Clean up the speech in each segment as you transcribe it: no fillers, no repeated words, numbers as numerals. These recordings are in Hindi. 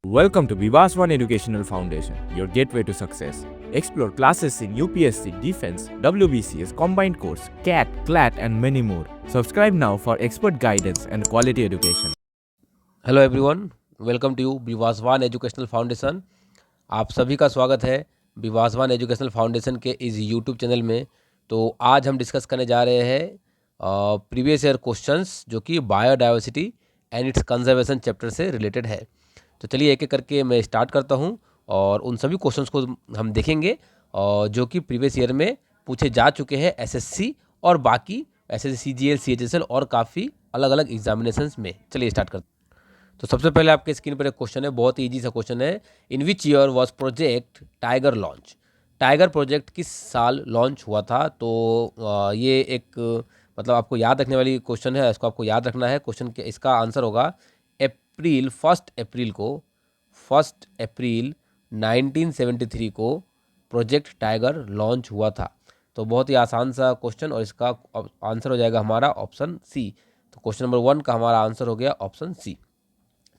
Welcome to Vivaswan Educational Foundation, your gateway to success. Explore classes in UPSC, Defense, WBCS, Combined Course, CAT, CLAT, and many more. Subscribe now for expert guidance and quality education. Hello everyone, welcome to you Vivaswan Educational Foundation. आप सभी का स्वागत है विवासवान एजुकेशनल फाउंडेशन के इस यूट्यूब चैनल में। तो आज हम डिस्कस करने जा रहे हैं प्रीवियस ईयर क्वेश्चंस जो कि biodiversity and it's conservation chapter से रिलेटेड है। तो चलिए एक एक करके मैं स्टार्ट करता हूं और उन सभी क्वेश्चंस को हम देखेंगे और जो कि प्रीवियस ईयर में पूछे जा चुके हैं एसएससी और बाकी एसएससी, सीजीएल, सीएचएसएल और काफ़ी अलग अलग एग्जामिनेशंस में। चलिए स्टार्ट करते हैं। तो सबसे पहले आपके स्क्रीन पर एक क्वेश्चन है, बहुत ही ईजी सा क्वेश्चन है। In which year was Project Tiger launch? Tiger Project किस साल लॉन्च हुआ था? तो ये एक मतलब आपको याद रखने वाली क्वेश्चन है, इसको आपको याद रखना है। क्वेश्चन के इसका आंसर होगा फर्स्ट अप्रैल 1973 को प्रोजेक्ट टाइगर लॉन्च हुआ था। तो बहुत ही आसान सा क्वेश्चन और इसका आंसर हो जाएगा हमारा ऑप्शन सी। तो क्वेश्चन नंबर 1 का हमारा आंसर हो गया ऑप्शन सी।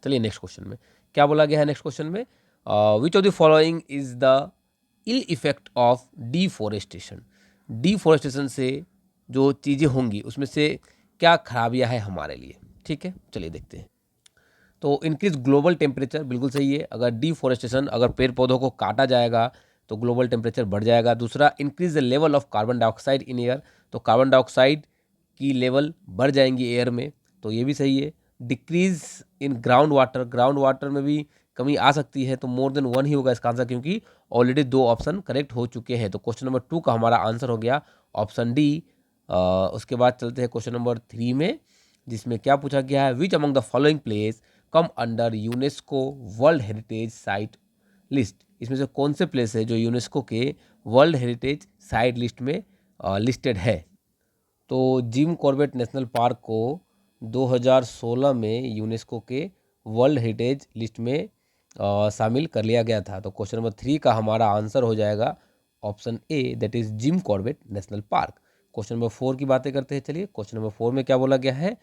चलिए नेक्स्ट क्वेश्चन में क्या बोला गया है। नेक्स्ट क्वेश्चन में which of the following is the ill effect of deforestation? Deforestation से जो चीज़ें होंगी उसमें से क्या खराबियां हैं हमारे लिए? ठीक है, चलिए देखते हैं। तो इंक्रीज ग्लोबल टेम्परेचर बिल्कुल सही है। अगर डिफोरेस्टेशन, अगर पेड़ पौधों को काटा जाएगा तो ग्लोबल टेम्परेचर बढ़ जाएगा। दूसरा, increase the level of carbon dioxide in air, तो कार्बन डाइऑक्साइड की लेवल बढ़ जाएंगी एयर में, तो ये भी सही है। डिक्रीज इन ग्राउंड वाटर में भी कमी आ सकती है, तो मोर देन 1 ही होगा इसका आंसर, क्योंकि ऑलरेडी 2 ऑप्शन करेक्ट हो चुके हैं। तो क्वेश्चन नंबर 2 का हमारा आंसर हो गया ऑप्शन डी। उसके बाद चलते हैं क्वेश्चन नंबर 3 में, जिसमें क्या पूछा गया है। Which among the following place come under UNESCO world heritage site list? इसमें से कौन से प्लेस है जो यूनेस्को के वर्ल्ड हेरिटेज साइट लिस्ट में लिस्टेड है? तो जिम कॉर्बेट नेशनल पार्क को 2016 में यूनेस्को के वर्ल्ड हेरिटेज लिस्ट में शामिल कर लिया गया था। तो क्वेश्चन नंबर 3 का हमारा आंसर हो जाएगा option A, that is Jim Corbett national park. Question number 4 की बातें करते हैं। चलिए क्वेश्चन नंबर 4 में क्या बोला गया है।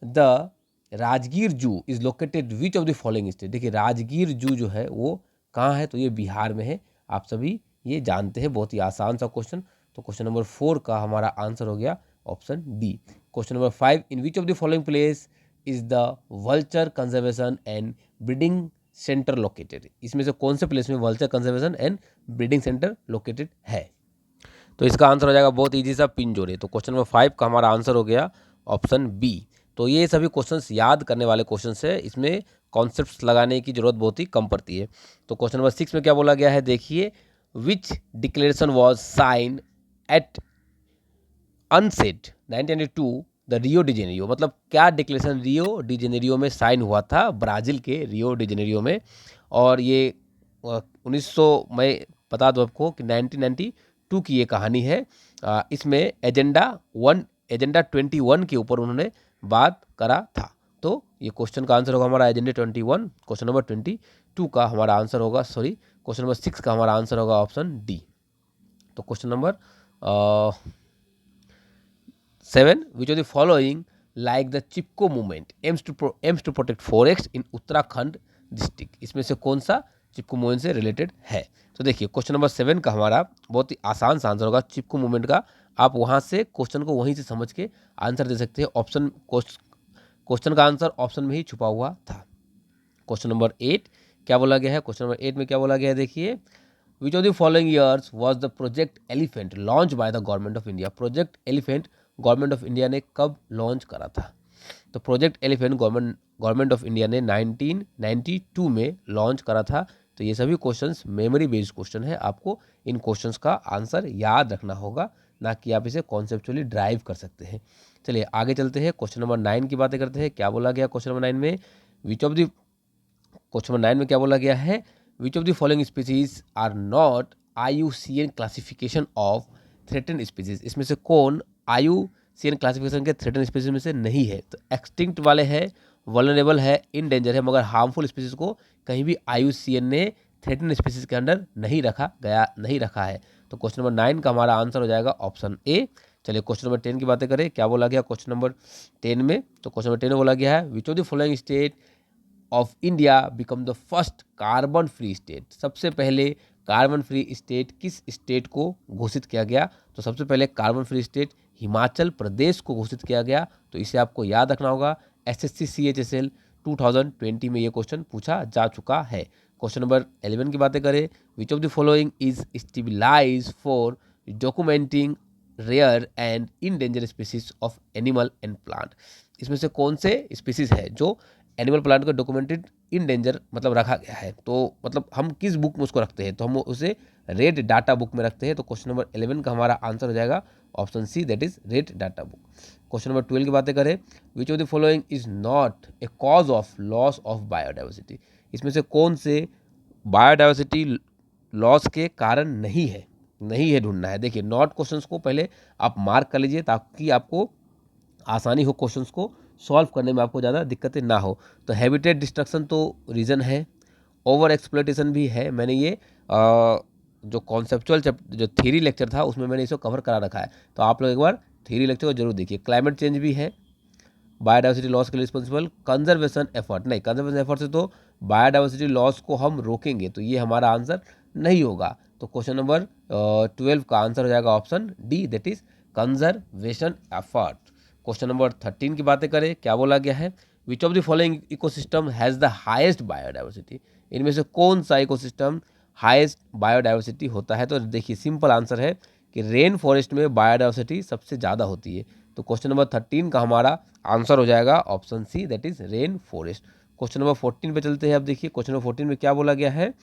द राजगीर जू is located which of the following state? देखिए राजगीर जू जो है वो कहाँ है? तो ये बिहार में है। आप सभी ये जानते हैं, बहुत ही आसान सा क्वेश्चन। तो क्वेश्चन नंबर 4 का हमारा आंसर हो गया option D. Question number 5, in which of the following place is the vulture conservation and breeding centre located? इसमें से कौन से प्लेस में vulture conservation and breeding centre located है? तो इसका आंसर हो जाएगा बहुत ईजी सा, पिंजोरे। तो क्वेश्चन नंबर 5 का हमारा आंसर हो गया ऑप्शन बी। तो ये सभी क्वेश्चंस याद करने वाले क्वेश्चंस है, इसमें कॉन्सेप्ट्स लगाने की जरूरत बहुत ही कम पड़ती है। तो क्वेश्चन नंबर 6 में क्या बोला गया है, देखिए। Which declaration was sign at unset 1992 the Rio de Janeiro? मतलब क्या डिक्लेरेशन रियो डी जेनेरियो में साइन हुआ था, ब्राज़ील के रियो डी जेनेरियो में। और ये 1900, मैं बता दूं आपको कि 1992 की ये कहानी है। इसमें एजेंडा 21 के ऊपर उन्होंने बात करा था। तो ये क्वेश्चन का आंसर होगा हमारा एजेंडा 21। क्वेश्चन नंबर 22 का हमारा आंसर होगा, क्वेश्चन नंबर 6 का हमारा आंसर होगा ऑप्शन डी। तो question number 7, which of the following like the Chipko movement aims to protect forest in Uttarakhand district? इसमें से कौन सा चिपको मूवमेंट से रिलेटेड है? तो देखिए क्वेश्चन नंबर 7 का हमारा बहुत ही आसान सा आंसर होगा चिपको मूवमेंट का। आप वहाँ से क्वेश्चन को वहीं से समझ के आंसर दे सकते हैं। क्वेश्चन का आंसर ऑप्शन में ही छुपा हुआ था। क्वेश्चन नंबर 8 क्या बोला गया है? क्वेश्चन नंबर 8 में क्या बोला गया है, देखिए। विच of the following years was the project elephant launch by the government of India? Project elephant government of India ने कब लॉन्च करा था? तो project elephant government of India ने 1992 में लॉन्च करा था। तो ये सभी क्वेश्चंस मेमोरी बेस्ड क्वेश्चन है, आपको इन क्वेश्चंस का आंसर याद रखना होगा, ना कि आप इसे कॉन्सेप्चुअली ड्राइव कर सकते हैं। चलिए आगे चलते हैं, क्वेश्चन नंबर 9 की बातें करते हैं। क्या बोला गया क्वेश्चन नंबर 9 में? Which of the question number 9 में क्या बोला गया है? Which of the following species are not IUCN classification of threaten species? इसमें से कौन IUCN क्लासिफिकेशन के थ्रेटन स्पीसीज में से नहीं है? तो एक्सटिंक्ट वाले है, वल्नरेबल है, इन डेंजर है, मगर हार्मफुल स्पीसीज को कहीं भी IUCN ने थ्रेटन स्पीसीज के अंडर नहीं रखा है। तो क्वेश्चन नंबर 9 का हमारा आंसर हो जाएगा ऑप्शन ए। चलिए क्वेश्चन नंबर 10 की बातें करें। क्या बोला गया क्वेश्चन नंबर 10 में? तो क्वेश्चन नंबर 10 में बोला गया है which of the following state of India become the first carbon free state? सबसे पहले कार्बन फ्री स्टेट किस स्टेट को घोषित किया गया? तो सबसे पहले carbon free state Himachal Pradesh को घोषित किया गया। तो इसे आपको याद रखना होगा। एसएससी CHSL 2020 में ये क्वेश्चन पूछा जा चुका है। क्वेश्चन नंबर 11 की बातें करें, which of the following is stabilize for documenting rare and endanger species of animal and plant? इसमें से कौन से स्पीसीज है जो एनिमल प्लांट को डॉक्यूमेंटेड इन डेंजर मतलब रखा गया है? तो मतलब हम किस बुक में उसको रखते हैं? तो हम उसे रेड डाटा बुक में रखते हैं। तो क्वेश्चन नंबर 11 का हमारा आंसर हो जाएगा option C, that is red data book. Question number 12 की बातें करें, which of the following is not a cause of loss of biodiversity? इसमें से कौन से बायोडाइवर्सिटी लॉस के कारण नहीं है? नहीं है ढूंढना है। देखिए नॉट क्वेश्चंस को पहले आप मार्क कर लीजिए ताकि आपको आसानी हो क्वेश्चंस को सॉल्व करने में, आपको ज़्यादा दिक्कतें ना हो। तो हैबिटेट डिस्ट्रक्शन तो रीज़न है, ओवर एक्सप्लोइटेशन भी है। मैंने ये जो कॉन्सेप्चुअल जो थ्योरी लेक्चर था उसमें मैंने इसको कवर करा रखा है, तो आप लोग एक बार थ्योरी लेक्चर को जरूर देखिए। क्लाइमेट चेंज भी है, बायोडाइवर्सिटी लॉस के लिए रिस्पॉन्सिबल। कंजर्वेशन एफर्ट नहीं, कंजर्वेशन एफर्ट से तो बायोडाइवर्सिटी लॉस को हम रोकेंगे, तो ये हमारा आंसर नहीं होगा। तो क्वेश्चन नंबर 12 का आंसर हो जाएगा option D, that is conservation effort. Question number 13 की बातें करें, क्या बोला गया है? Which of the following ecosystem has the highest biodiversity? इनमें से कौन सा इकोसिस्टम हाईएस्ट बायोडाइवर्सिटी होता है? तो देखिए सिंपल आंसर है कि रेन फॉरेस्ट में बायोडाइवर्सिटी सबसे ज़्यादा होती है। तो क्वेश्चन नंबर 13 का हमारा आंसर हो जाएगा option C, that is rain forest. Question number 14 पे चलते हैं। अब देखिए क्वेश्चन नंबर 14 में क्या बोला गया है?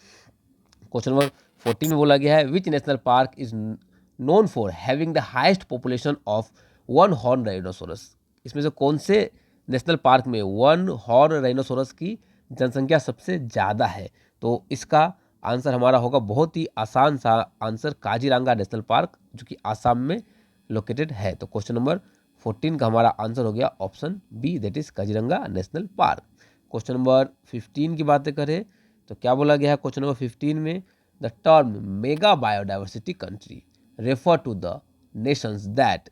क्वेश्चन नंबर 14 में बोला गया है, which national park is known for having the highest population of one horn rhinoceros? इसमें से कौन से नेशनल पार्क में वन हॉर्न राइनोसोरस की जनसंख्या सबसे ज़्यादा है? तो इसका आंसर हमारा होगा बहुत ही आसान सा आंसर, काजीरंगा नेशनल पार्क, जो कि आसाम में लोकेटेड है। तो क्वेश्चन नंबर 14 का हमारा आंसर हो गया option B, that is Kaziranga national park. Question number 15 की बातें करें तो क्या बोला गया है क्वेश्चन नंबर 15 में? The term mega biodiversity country refer to the nations that,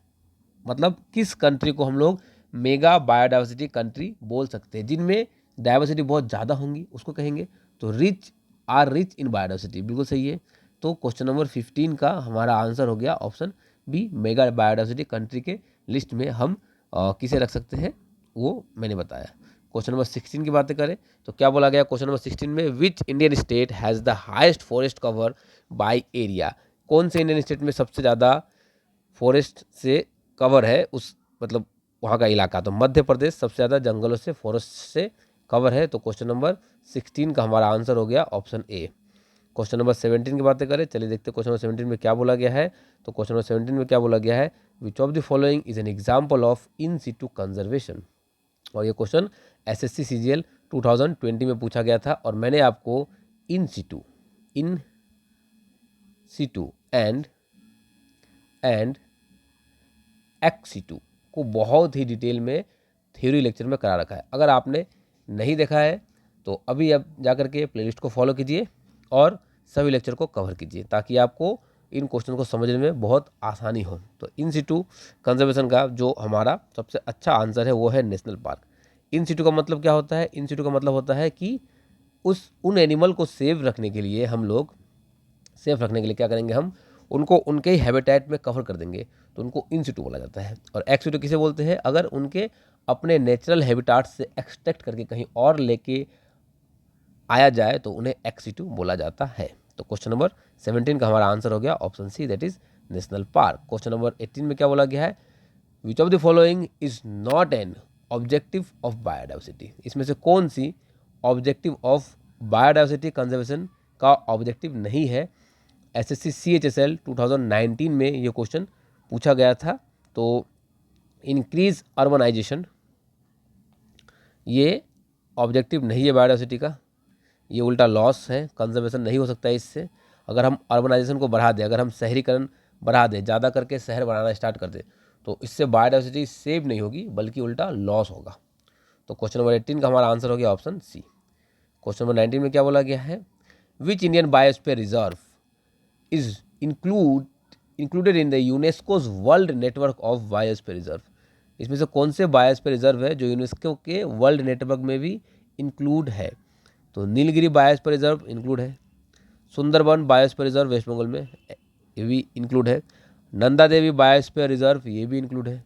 मतलब किस कंट्री को हम लोग मेगा बायोडाइवर्सिटी कंट्री बोल सकते हैं? जिनमें डाइवर्सिटी बहुत ज़्यादा होंगी उसको कहेंगे। तो रिच इन बायोडाइवर्सिटी, बिल्कुल सही है। तो क्वेश्चन नंबर 15 का हमारा आंसर हो गया option B, mega biodiversity country के लिस्ट में हम किसे रख सकते हैं वो मैंने बताया। क्वेश्चन नंबर 16 की बातें करें तो क्या बोला गया क्वेश्चन नंबर 16 में? Which Indian state has the highest forest cover by area? कौन से इंडियन स्टेट में सबसे ज़्यादा फॉरेस्ट से कवर है, उस मतलब वहाँ का इलाका? तो मध्य प्रदेश सबसे ज़्यादा जंगलों से, फॉरेस्ट से कवर है। तो क्वेश्चन नंबर 16 का हमारा आंसर हो गया ऑप्शन ए। क्वेश्चन नंबर 17 की बातें करें, चलिए देखते हैं क्वेश्चन नंबर 17 में क्या बोला गया है। तो क्वेश्चन नंबर 17 में क्या बोला गया है? Which of the following is an example of in Situ conservation? और ये क्वेश्चन एसएससी CGL 2020 में पूछा गया था, और मैंने आपको इन सिटू एंड एक्स सिटू को बहुत ही डिटेल में थ्योरी लेक्चर में करा रखा है। अगर आपने नहीं देखा है तो अभी आप जाकर के प्लेलिस्ट को फॉलो कीजिए और सभी लेक्चर को कवर कीजिए, ताकि आपको इन क्वेश्चन को समझने में बहुत आसानी हो। तो इन सिटू कंजर्वेशन का जो हमारा सबसे अच्छा आंसर है वो है नेशनल पार्क। इन सिटू का मतलब क्या होता है? इन सिटू का मतलब होता है कि उन एनिमल को सेव रखने के लिए हम लोग क्या करेंगे? हम उनको उनके ही हैबिटेट में कवर कर देंगे, तो उनको इन सिटू बोला जाता है। और एक्स सिटू किसे बोलते हैं? अगर उनके अपने नेचुरल हैबिटेट से एक्सट्रैक्ट करके कहीं और लेके आया जाए तो उन्हें एक्स सिटू बोला जाता है। तो क्वेश्चन नंबर 17 का हमारा आंसर हो गया option C, that is national park. Question number 18 में क्या बोला गया है? Which of the following is not an objective of biodiversity? इसमें से कौन सी ऑब्जेक्टिव ऑफ बायोडाइवर्सिटी कंजर्वेशन का ऑब्जेक्टिव नहीं है? एसएससी CHSL 2019 में ये क्वेश्चन पूछा गया था। तो इंक्रीज अर्बनाइजेशन, ये ऑब्जेक्टिव नहीं है बायोडाइवर्सिटी का, ये उल्टा लॉस है, कंजर्वेशन नहीं हो सकता है इससे। अगर हम अर्बनाइजेशन को बढ़ा दें, अगर हम शहरीकरण बढ़ा दें, ज़्यादा करके शहर बनाना स्टार्ट कर दें, तो इससे बायोडाइवर्सिटी सेव नहीं होगी बल्कि उल्टा लॉस होगा। तो क्वेश्चन नंबर 18 का हमारा आंसर हो गया ऑप्शन सी। क्वेश्चन नंबर 19 में क्या बोला गया है? Which Indian biosphere reserve is included in the UNESCO's world network of biosphere reserve? इसमें से कौन से बायोस्फीयर रिजर्व है जो यूनेस्को के वर्ल्ड नेटवर्क में भी इंक्लूड है? तो नीलगिरी बायोस्फीयर रिजर्व इंक्लूड है, सुंदरबन बायोस्फीयर रिजर्व वेस्ट बंगाल में ये भी इंक्लूड है, नंदा देवी बायोस्फीयर रिजर्व ये भी इंक्लूड है।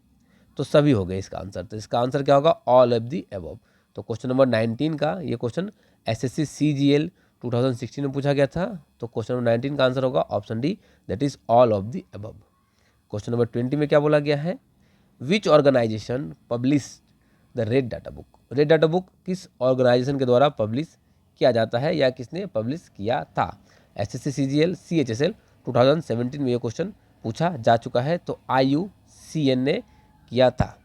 तो सभी हो गए इसका आंसर। तो इसका आंसर क्या होगा? All of the above. तो क्वेश्चन नंबर 19 का ये क्वेश्चन एसएससी सीजीएल 2016 में पूछा गया था। तो क्वेश्चन नंबर 19 का आंसर होगा option D, that is all of the above. Question number 20 में क्या बोला गया है? Which organization publish the Red data Book? Red data Book किस ऑर्गेनाइजेशन के द्वारा पब्लिश किया जाता है या किसने पब्लिश किया था? एसएससी सीजीएल सीएचएसएल 2017 में ये क्वेश्चन पूछा जा चुका है। तो IUCN ने किया था।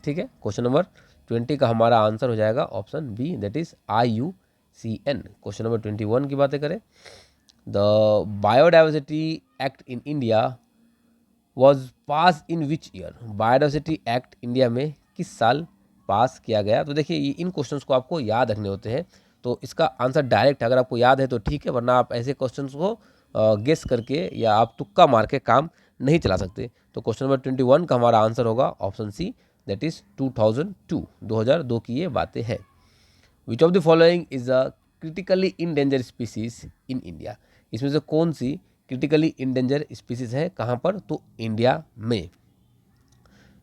ठीक है, क्वेश्चन नंबर 20 का हमारा आंसर हो जाएगा option B, that is IUCN। Question number 21 की बातें करें, the biodiversity act in India was pass in which year? Biodiversity act India में किस साल पास किया गया? तो देखिए ये इन क्वेश्चंस को आपको याद रखने होते हैं। तो इसका आंसर डायरेक्ट अगर आपको याद है तो ठीक है, वरना आप ऐसे क्वेश्चंस को गेस करके या आप तुक्का मार के काम नहीं चला सकते। तो क्वेश्चन नंबर 21 का हमारा आंसर होगा ऑप्शन सी, दैट इज 2002 की ये बातें हैं। Which of the following is a critically endanger species in India? इसमें से कौन सी क्रिटिकली इंडेंजर स्पीसीज है? कहाँ पर? तो इंडिया में।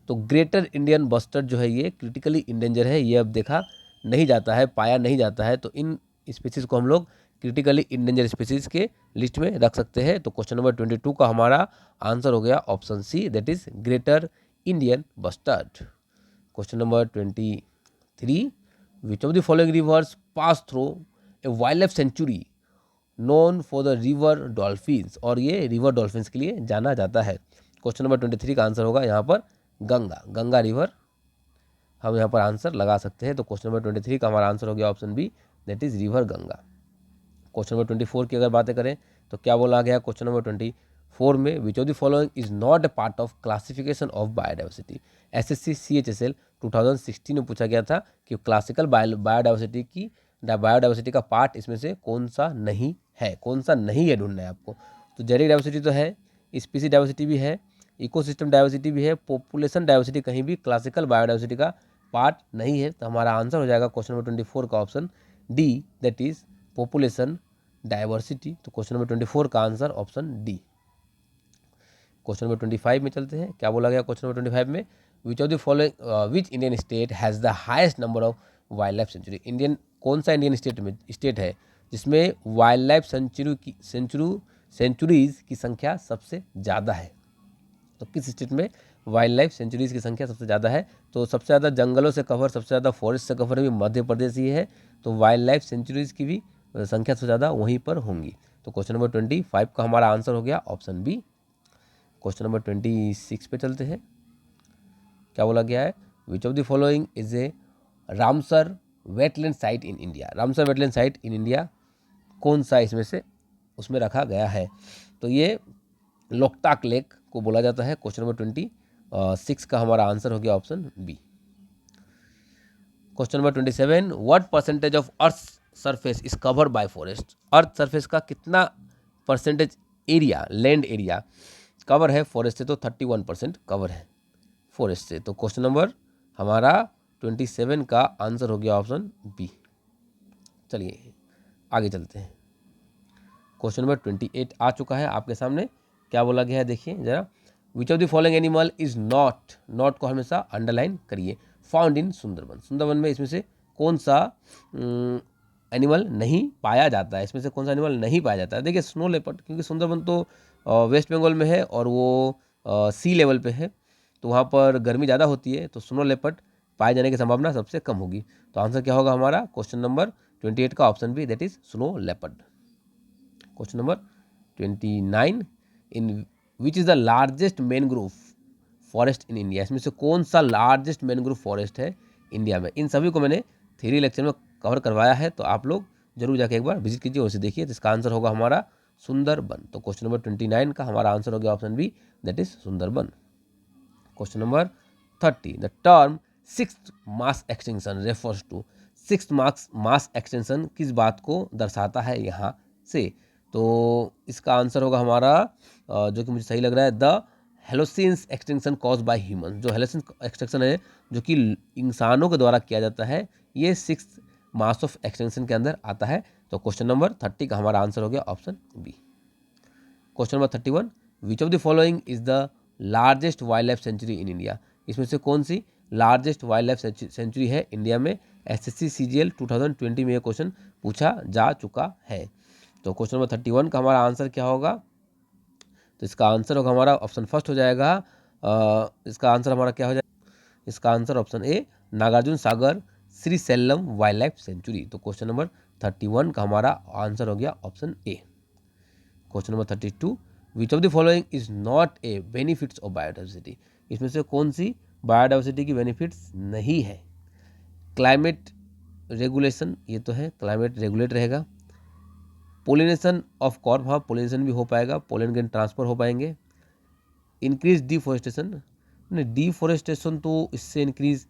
तो ग्रेटर इंडियन बस्टर्ड जो है ये क्रिटिकली इंडेंजर है, ये अब देखा नहीं जाता है, पाया नहीं जाता है। तो इन स्पीसीज को हम लोग क्रिटिकली इंडेंजर स्पीसीज के लिस्ट में रख सकते हैं। तो क्वेश्चन नंबर 22 का हमारा आंसर हो गया option C, that is greater Indian bustard. Question number 23, which of the following rivers pass through a wild life sanctuary known for the river dolphins? और ये रिवर डॉल्फिन्स के लिए जाना जाता है। क्वेश्चन नंबर 23 का आंसर होगा यहाँ पर गंगा रिवर, हम यहाँ पर आंसर लगा सकते हैं। तो क्वेश्चन नंबर 23 का हमारा आंसर हो गया option B, that is river Ganga. Question number 24 की अगर बातें करें तो क्या बोला गया क्वेश्चन नंबर 24 में? Which of the following is not A part of classification of biodiversity? SSC CHSL 2016 में पूछा गया था कि क्लासिकल बायोडाइवर्सिटी का पार्ट इसमें से कौन सा नहीं है, कौन सा नहीं है ढूंढना है आपको। तो जेनेटिक डाइवर्सिटी तो है, स्पीसी डाइवर्सिटी भी है, इकोसिस्टम डाइवर्सिटी भी है, पॉपुलेशन डाइवर्सिटी कहीं भी क्लासिकल बायोडाइवर्सिटी का पार्ट नहीं है। तो हमारा आंसर हो जाएगा क्वेश्चन नंबर 24 का option D, that is population diversity. तो क्वेश्चन नंबर 24 का answer option D. Question number 25 में चलते हैं। क्या बोला गया क्वेश्चन नंबर 25 में? Which of the following which Indian state has the highest number of wild life sanctuary? कौन सा इंडियन स्टेट है जिसमें वाइल्ड लाइफ सेंचुरीज की संख्या सबसे ज़्यादा है? तो किस स्टेट में वाइल्ड लाइफ सेंचुरीज की संख्या सबसे ज़्यादा है? तो सबसे ज़्यादा जंगलों से कवर, सबसे ज़्यादा फॉरेस्ट से कवर भी मध्य प्रदेश ही है। तो वाइल्ड लाइफ सेंचुरीज की भी संख्या सबसे ज़्यादा वहीं पर होंगी। तो क्वेश्चन नंबर 25 का हमारा आंसर हो गया ऑप्शन बी। क्वेश्चन नंबर 26 पे चलते हैं। क्या बोला गया है? Which of the following is a Ramsar wetland site in India? Ramsar wetland site in India कौन सा इसमें से उसमें रखा गया है? तो ये लोकताक लेक को बोला जाता है। क्वेश्चन नंबर 26 का हमारा आंसर हो गया option B. Question number 27, what percentage of earth surface is covered by forest? Earth surface का कितना percentage area, land area cover है फॉरेस्ट से? तो 31% कवर है फॉरेस्ट से। तो क्वेश्चन नंबर हमारा 27 का आंसर हो गया ऑप्शन बी। चलिए आगे चलते हैं। क्वेश्चन नंबर 28 आ चुका है आपके सामने। क्या बोला गया है देखिए जरा। विच of the following animal is not को हमेशा अंडरलाइन करिए, फाउंड इन सुंदरबन? सुंदरबन में इसमें से कौन सा एनिमल नहीं पाया जाता है? इसमें से कौन सा एनिमल नहीं पाया जाता है? देखिए स्नो लेपर्ड, क्योंकि सुंदरबन तो वेस्ट बंगाल में है और वो सी लेवल पे है, तो वहाँ पर गर्मी ज़्यादा होती है, तो स्नो लेपर्ड पाए जाने की संभावना सबसे कम होगी। तो आंसर क्या होगा हमारा क्वेश्चन नंबर 28 का option B, that is snow leopard. Question number 29, in which is the largest mangrove forest in India? इसमें से कौन सा लार्जेस्ट मैनग्रोव फॉरेस्ट है इंडिया में? इन सभी को मैंने थ्योरी लेक्चर में कवर करवाया है, तो आप लोग जरूर जाके एक बार विजिट कीजिए और उसे देखिए। तो इसका आंसर होगा हमारा सुंदरबन। तो क्वेश्चन नंबर 29 का हमारा आंसर हो गया option B, that is Sundarban. Question number 30, the term sixth mass extinction refers to? Sixth mass extension किस बात को दर्शाता है यहाँ से? तो इसका आंसर होगा हमारा जो कि मुझे सही लग रहा है, the Holocene's extinction cause by human. जो हेलोसिन एक्सटिंक्शन है जो कि इंसानों के द्वारा किया जाता है, ये 6 मास ऑफ एक्सटेंशन के अंदर आता है। तो क्वेश्चन नंबर 30 का हमारा आंसर हो गया option B. Question number 31, which of the following is the largest wild life sanctuary in India? इसमें से कौन सी लार्जेस्ट वाइल्ड लाइफ सेंचुरी है इंडिया में? एसएससी सीजीएल 2020 में ये क्वेश्चन पूछा जा चुका है। तो क्वेश्चन नंबर 31 का हमारा आंसर क्या होगा? तो इसका आंसर होगा हमारा ऑप्शन फर्स्ट हो जाएगा। इसका आंसर हमारा क्या हो जाएगा? इसका answer option A, Nagarjuna Sagar Srisailam wild life sanctuary. तो क्वेश्चन नंबर 31 का हमारा आंसर हो गया option A. Question number 32, which of the following is not a benefits of biodiversity? इसमें से कौन सी बायोडाइवर्सिटी की बेनिफिट्स नहीं है? क्लाइमेट रेगुलेशन, ये तो है, क्लाइमेट रेगुलेट रहेगा। पोलिनेशन ऑफ कॉर्प, हाँ पोलिनेशन भी हो पाएगा, पोलन ग्रेन ट्रांसफर हो पाएंगे। इंक्रीज डिफोरेस्टेशन, डिफोरेस्टेशन तो इससे इंक्रीज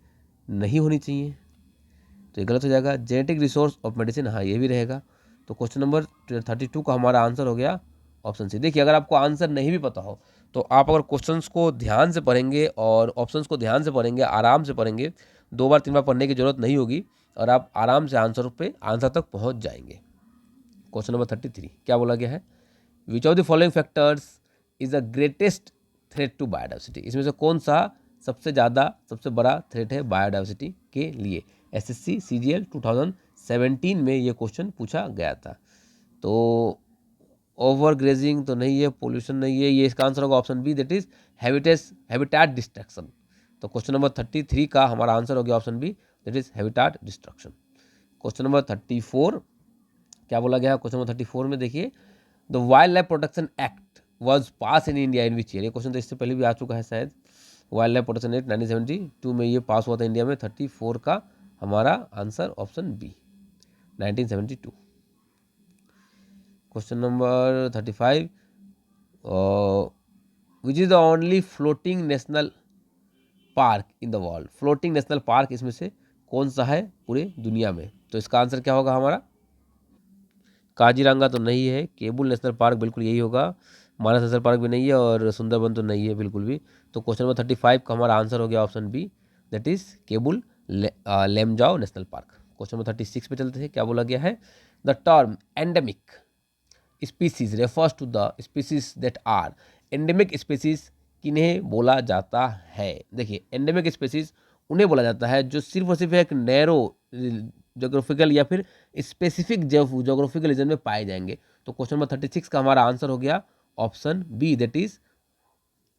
नहीं होनी चाहिए, तो ये गलत हो जाएगा। जेनेटिक रिसोर्स ऑफ मेडिसिन, हाँ ये भी रहेगा। तो क्वेश्चन नंबर 32 का हमारा आंसर हो गया ऑप्शन सी। देखिए, अगर आपको आंसर नहीं भी पता हो तो आप अगर क्वेश्चंस को ध्यान से पढ़ेंगे और ऑप्शंस को ध्यान से पढ़ेंगे, आराम से पढ़ेंगे, 2 बार 3 बार पढ़ने की जरूरत नहीं होगी और आप आराम से आंसर तक पहुंच जाएंगे। क्वेश्चन नंबर 33 क्या बोला गया है? Which of the following factors is the greatest threat to biodiversity? इसमें से कौन सा सबसे बड़ा थ्रेट है बायोडाइवर्सिटी के लिए? एसएससी सीजीएल 2017 में ये क्वेश्चन पूछा गया था। तो ओवर ग्रेजिंग तो नहीं है, पोल्यूशन नहीं है, ये इसका आंसर होगा option B, that is habitat destruction. तो क्वेश्चन नंबर 33 का हमारा आंसर हो गया option B, that is habitat destruction. Question number 34 क्या बोला गया है? क्वेश्चन नंबर 34 में देखिए, the wild life protection act was pass in India in which year? ये क्वेश्चन तो इससे पहले भी आ चुका है शायद। वाइल्ड लाइफ प्रोटेक्शन एक्ट 1972 में ये पास हुआ था इंडिया में। 34 का हमारा answer option B, 1972। Question number 35, which is the only floating national park in the world? Floating national park इसमें से कौन सा है पूरे दुनिया में? तो इसका आंसर क्या होगा हमारा? काजीरंगा तो नहीं है, केबुल नेशनल पार्क बिल्कुल यही होगा, मानस नेशनल पार्क भी नहीं है और सुंदरबन तो नहीं है बिल्कुल भी। तो क्वेश्चन नंबर 35 का हमारा आंसर हो गया option B, that is Keibul Lamjao National park. Question number 36 पे चलते हैं। क्या बोला गया है? The term endemic species refers to the species that are, endemic species किन्हें बोला जाता है? देखिए, एंडेमिक स्पीसीज उन्हें बोला जाता है जो सिर्फ और सिर्फ एक नैरो जोग्राफिकल या फिर स्पेसिफिक जोग्राफिकल रीजन में पाए जाएंगे। तो क्वेश्चन नंबर 36 का हमारा आंसर हो गया option B, that is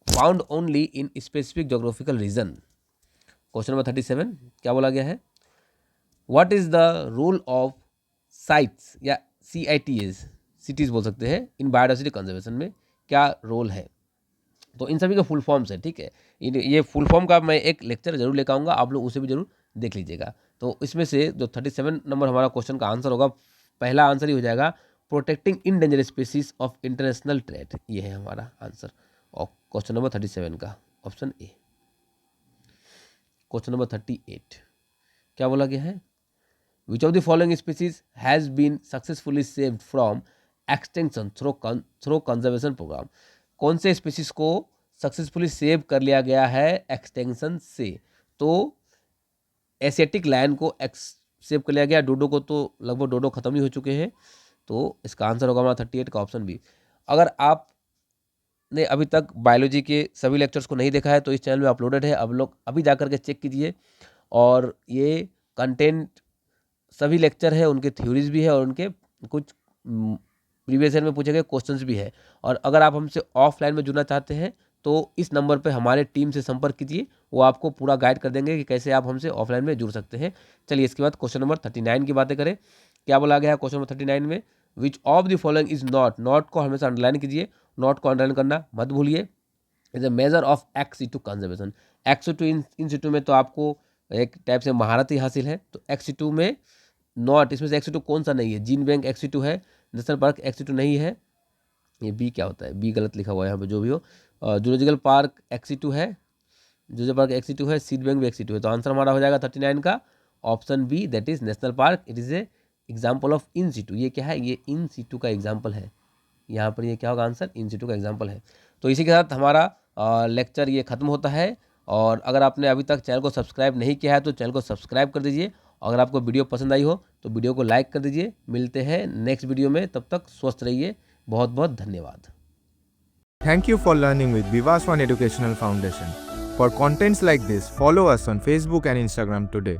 found only in specific geographical region. Question number 37 क्या बोला गया है? What is the role of sites या CITs, सिटीज बोल सकते हैं, इन बायोडाइवर्सिटी कंजर्वेशन में क्या रोल है? तो इन सभी का फुल फॉर्म्स है, ठीक है। ये फुल फॉर्म का मैं एक लेक्चर जरूर लेकर आऊँगा, आप लोग उसे भी जरूर देख लीजिएगा। तो इसमें से जो 37 नंबर हमारा क्वेश्चन का आंसर होगा, पहला आंसर ही हो जाएगा protecting endanger species of international trade, ये है हमारा आंसर और क्वेश्चन नंबर 37 का ऑप्शन ए। क्वेश्चन नंबर 38 क्या बोला गया है? Which of the following species has been successfully saved from extension through conservation program? कौन से स्पीसीज को सक्सेसफुली सेव कर लिया गया है एक्सटेंशन से? तो एशियाटिक लायन को सेव कर लिया गया, डोडो को तो लगभग डोडो खत्म ही हो चुके हैं। तो इसका आंसर होगा हमारा 38 का ऑप्शन बी। अगर आपने अभी तक बायोलॉजी के सभी लेक्चर्स को नहीं देखा है तो इस चैनल में अपलोडेड है, अब लोग अभी जा करके चेक कीजिए। और ये कंटेंट सभी लेक्चर है, उनके थ्योरीज भी है और उनके कुछ प्रीवियस ईयर में पूछे गए क्वेश्चंस भी है। और अगर आप हमसे ऑफलाइन में जुड़ना चाहते हैं तो इस नंबर पे हमारे टीम से संपर्क कीजिए, वो आपको पूरा गाइड कर देंगे कि कैसे आप हमसे ऑफलाइन में जुड़ सकते हैं। चलिए इसके बाद क्वेश्चन नंबर 39 की बातें करें। क्या बोला गया है क्वेश्चन नंबर 39 में? Which of the following is not को हमेशा अंडरलाइन कीजिए, नॉट को अंडरलाइन करना मत भूलिए। Is a measure of ex-situ conservation. ex-situ in situ में तो आपको एक टाइप से महारत ही हासिल है। तो ex-situ में नॉट, इसमें से ex-situ कौन सा नहीं है? जीन बैंक ex-situ है, नेशनल पार्क ex-situ नहीं है। ये बी क्या होता है? बी गलत लिखा हुआ है यहाँ पे, जो भी हो। जूलॉजिकल पार्क ex-situ है, जूलॉजिकल पार्क ex-situ है, सीड बैंक भी ex-situ है। तो आंसर हमारा हो जाएगा 39 का option B, that is national park. It is a example of in situ। ये क्या है? ये इन situ का एग्जाम्पल है। यहाँ पर ये क्या होगा आंसर? इन situ का एग्जाम्पल है। तो इसी के साथ हमारा लेक्चर ये ख़त्म होता है। और अगर आपने अभी तक चैनल को सब्सक्राइब नहीं किया है तो चैनल को सब्सक्राइब कर दीजिए अगर आपको वीडियो पसंद आई हो तो वीडियो को लाइक कर दीजिए। मिलते हैं नेक्स्ट वीडियो में, तब तक स्वस्थ रहिए। बहुत बहुत धन्यवाद। Thank you for learning with Vivas One Educational Foundation. For contents like this, follow us on Facebook and Instagram today.